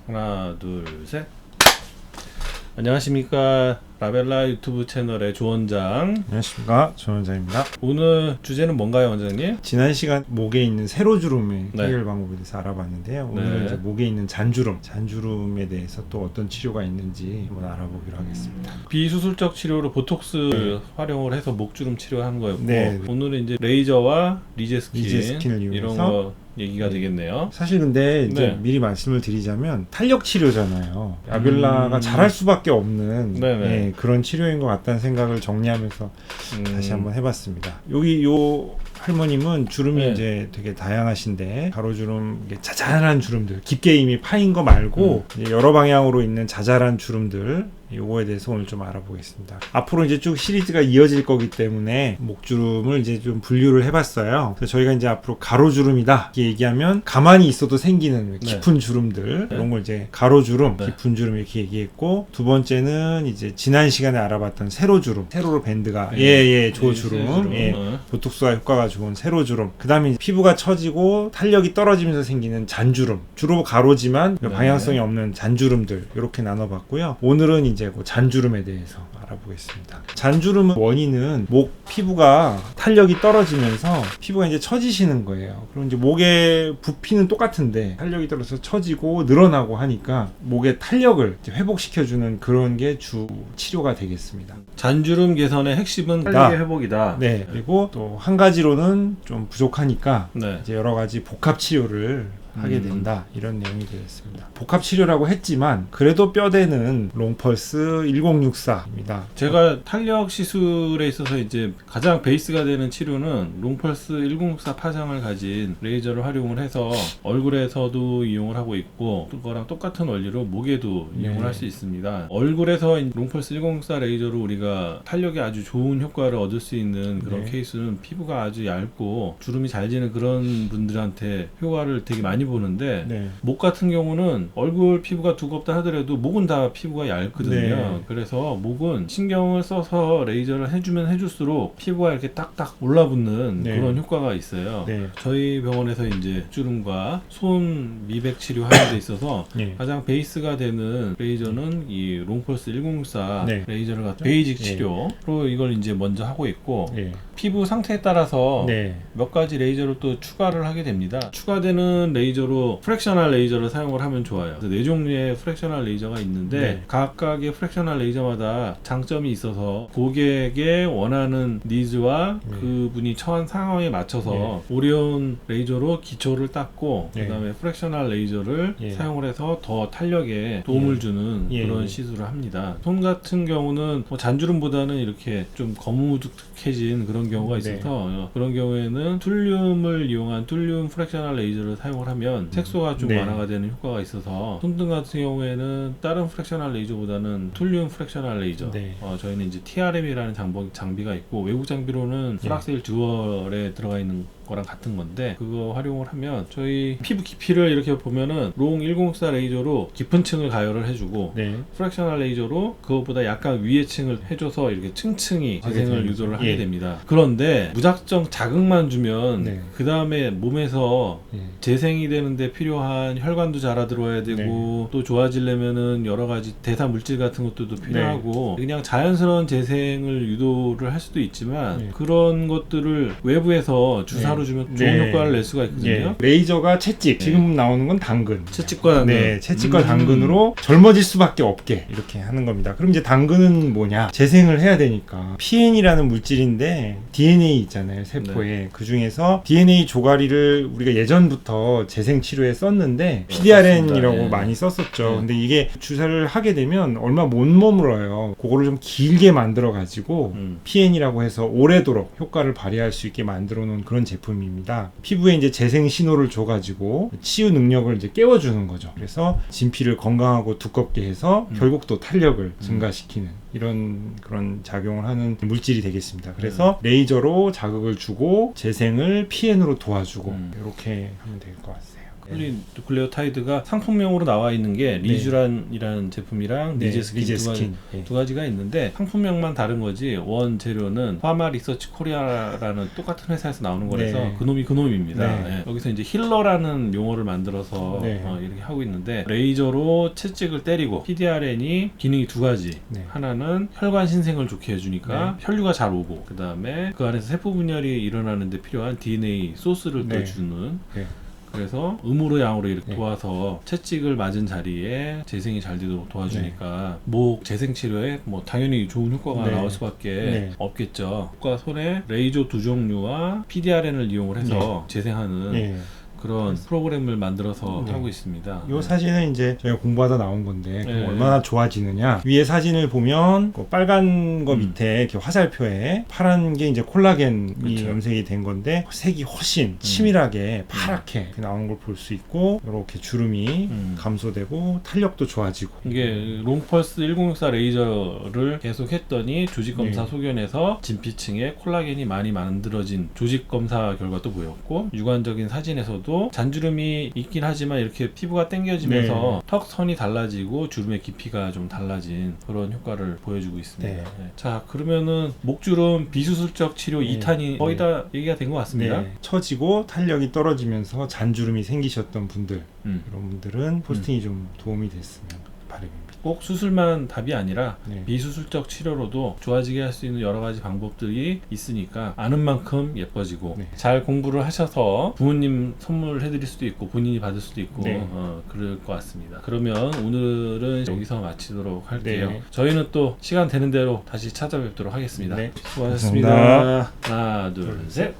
하나, 둘, 셋. 안녕하십니까. 라벨라 유튜브 채널의 조원장. 안녕하십니까. 조원장입니다. 오늘 주제는 뭔가요, 원장님? 지난 시간 목에 있는 세로주름의 네. 해결 방법에 대해서 알아봤는데요. 오늘은 네. 이제 목에 있는 잔주름에 대해서 또 어떤 치료가 있는지 한번 알아보기로 하겠습니다. 비수술적 치료로 보톡스 활용을 해서 목주름 치료하는 거였고, 네. 오늘은 이제 레이저와 리제스킨을 이용해서 이런 거 얘기가 되겠네요. 사실 근데 이제 네. 미리 말씀을 드리자면 탄력 치료잖아요. 라벨라가 잘할 수밖에 없는 네네. 그런 치료인 것 같다는 생각을 정리하면서 다시 한번 해봤습니다. 여기 요 할머님은 주름이 네. 이제 되게 다양하신데 가로주름, 이게 자잘한 주름들, 깊게 이미 파인 거 말고 이제 여러 방향으로 있는 자잘한 주름들, 요거에 대해서 오늘 좀 알아보겠습니다. 앞으로 이제 쭉 시리즈가 이어질 거기 때문에 목주름을 이제 좀 분류를 해봤어요. 그래서 저희가 이제 앞으로 가로주름이다 이렇게 얘기하면 가만히 있어도 생기는 깊은 주름들, 이런 걸 이제 가로주름, 네. 깊은 주름 이렇게 얘기했고, 두 번째는 이제 지난 시간에 알아봤던 세로주름, 세로로 밴드가 조주름, 보톡스가 효과가 좋은 세로주름, 그 다음에 피부가 처지고 탄력이 떨어지면서 생기는 잔주름, 주로 가로지만 네. 방향성이 없는 잔주름들, 이렇게 나눠봤고요. 오늘은 이제 그 잔주름에 대해서 알아보겠습니다. 잔주름은 원인은 목 피부가 탄력이 떨어지면서 피부가 이제 처지시는 거예요. 그럼 이제 목의 부피는 똑같은데 탄력이 떨어져서 처지고 늘어나고 하니까 목의 탄력을 이제 회복시켜주는 그런 게 주 치료가 되겠습니다. 잔주름 개선의 핵심은 탄력의 회복이다. 네. 그리고 또 한 가지로는 좀 부족하니까 네. 이제 여러 가지 복합 치료를 하게 된다, 이런 내용이 되겠습니다. 복합 치료라고 했지만 그래도 뼈대는 롱펄스 1064입니다. 제가 탄력 시술에 있어서 이제 가장 베이스가 되는 치료는 롱펄스 1064 파장을 가진 레이저를 활용을 해서 얼굴에서도 이용을 하고 있고, 그거랑 똑같은 원리로 목에도 이용을 할 수 있습니다. 얼굴에서 롱펄스 1064 레이저로 우리가 탄력이 아주 좋은 효과를 얻을 수 있는 그런 케이스는 피부가 아주 얇고 주름이 잘 지는 그런 분들한테 효과를 되게 많이 보는데, 목 같은 경우는 얼굴 피부가 두껍다 하더라도 목은 다 피부가 얇거든요. 그래서 목은 신경을 써서 레이저를 해주면 해줄수록 피부가 이렇게 딱딱 올라붙는 그런 효과가 있어요. 저희 병원에서 이제 주름과 손 미백 치료하는 데 있어서 가장 베이스가 되는 레이저는 이 롱펄스 1064 레이저를 갖다 베이직 치료로 이걸 이제 먼저 하고 있고, 피부 상태에 따라서 몇 가지 레이저를 또 추가를 하게 됩니다. 추가되는 레이저로 프랙셔널 레이저를 사용을 하면 좋아요. 네 종류의 프랙셔널 레이저가 있는데 각각의 프랙셔널 레이저마다 장점이 있어서 고객의 원하는 니즈와 그분이 처한 상황에 맞춰서 오리온 레이저로 기초를 닦고 그 다음에 프랙셔널 레이저를 사용을 해서 더 탄력에 도움을 주는 그런 시술을 합니다. 손 같은 경우는 뭐 잔주름보다는 이렇게 좀 거무둑해진 그런 경우가 있어서 그런 경우에는 툴륨을 이용한 툴륨 프랙셔널 레이저를 사용을 하면 색소가 좀 완화가 되는 효과가 있어서, 손등 같은 경우에는 다른 프랙셔널 레이저보다는 툴륨 프랙셔널 레이저, 저희는 이제 TRM이라는 장비가 있고, 외국 장비로는 프락셀 듀얼에 들어가 있는 거랑 같은 건데, 그거 활용을 하면 저희 피부 깊이를 이렇게 보면은 롱 1064 레이저로 깊은 층을 가열을 해주고, 프랙셔널 레이저로 그것보다 약간 위에 층을 해줘서 이렇게 층층이 재생을 유도를 하게 됩니다. 그런데 무작정 자극만 주면 그 다음에 몸에서 재생이 되는데 필요한 혈관도 자라 들어와야 되고, 또 좋아지려면은 여러 가지 대사 물질 같은 것들도 필요하고, 그냥 자연스러운 재생을 유도를 할 수도 있지만 그런 것들을 외부에서 주사로 주면 좋은 효과를 낼 수가 있거든요. 레이저가 채찍, 지금 나오는 건 당근. 채찍과 당근. 채찍과 당근으로 젊어질 수밖에 없게 이렇게 하는 겁니다. 그럼 이제 당근은 뭐냐? 재생을 해야 되니까 PN이라는 물질인데 DNA 있잖아요, 세포에. 그 중에서 DNA 조가리를 우리가 예전부터 재생 치료에 썼는데 PDRN이라고 많이 썼었죠. 근데 이게 주사를 하게 되면 얼마 못 머물어요. 그거를 좀 길게 만들어 가지고 PN이라고 해서 오래도록 효과를 발휘할 수 있게 만들어 놓은 그런 제품입니다. 피부에 이제 재생 신호를 줘가지고 치유 능력을 이제 깨워주는 거죠. 그래서 진피를 건강하고 두껍게 해서 결국 또 탄력을 증가시키는 이런 그런 작용을 하는 물질이 되겠습니다. 그래서 레이저로 자극을 주고 재생을 PN으로 도와주고 이렇게 하면 될 것 같아요. 쿨리누클레오타이드가 상품명으로 나와 있는 게 리쥬란이라는 제품이랑 네, 리제스킨 리제스킨. 예. 두 가지가 있는데 상품명만 다른 거지 원 재료는 파마 리서치 코리아라는 똑같은 회사에서 나오는 거라서 네. 그놈입니다. 네. 예. 여기서 이제 힐러라는 용어를 만들어서 네. 이렇게 하고 있는데 레이저로 채찍을 때리고 PDRN이 기능이 두 가지. 네. 하나는 혈관 신생을 좋게 해주니까 혈류가 잘 오고 그 다음에 그 안에서 세포 분열이 일어나는데 필요한 DNA 소스를 네. 또 주는. 네. 그래서 음으로 양으로 이렇게 네. 도와서 채찍을 맞은 자리에 재생이 잘 되도록 도와주니까 목 재생 치료에 뭐 당연히 좋은 효과가 네. 나올 수밖에 네. 없겠죠. 과 손에 레이저 두 종류와 PDRN을 이용을 해서 재생하는 예. 그런 프로그램을 만들어서 네. 하고 있습니다. 요 사진은 이제 저희가 공부하다 나온 건데 그럼 네. 얼마나 좋아지느냐. 위에 사진을 보면 그 빨간 거 음. 밑에 이렇게 화살표에 파란 게 이제 콜라겐이 그렇죠. 염색이 된 건데 색이 훨씬 치밀하게 파랗게 이렇게 나오는 걸 볼 수 있고 이렇게 주름이 감소되고 탄력도 좋아지고. 이게 롱펄스 1064 레이저를 계속 했더니 조직 검사 네. 소견에서 진피층에 콜라겐이 많이 만들어진 조직 검사 결과도 보였고 육안적인 사진에서도 잔주름이 있긴 하지만 이렇게 피부가 당겨지면서 턱선이 달라지고 주름의 깊이가 좀 달라진 그런 효과를 보여주고 있습니다. 네. 네. 자, 그러면은 목주름 비수술적 치료 네. 2탄이 거의 다 얘기가 된 것 같습니다. 네. 처지고 탄력이 떨어지면서 잔주름이 생기셨던 분들 음. 이런 분들은 포스팅이 좀 도움이 됐으면 바람입니다. 꼭 수술만 답이 아니라 네. 비수술적 치료로도 좋아지게 할 수 있는 여러 가지 방법들이 있으니까 아는 만큼 예뻐지고 네. 잘 공부를 하셔서 부모님 선물해 드릴 수도 있고 본인이 받을 수도 있고 네. 그럴 것 같습니다. 그러면 오늘은 여기서 마치도록 할게요. 네. 저희는 또 시간 되는 대로 다시 찾아뵙도록 하겠습니다. 네. 수고하셨습니다. 감사합니다. 하나, 둘, 셋.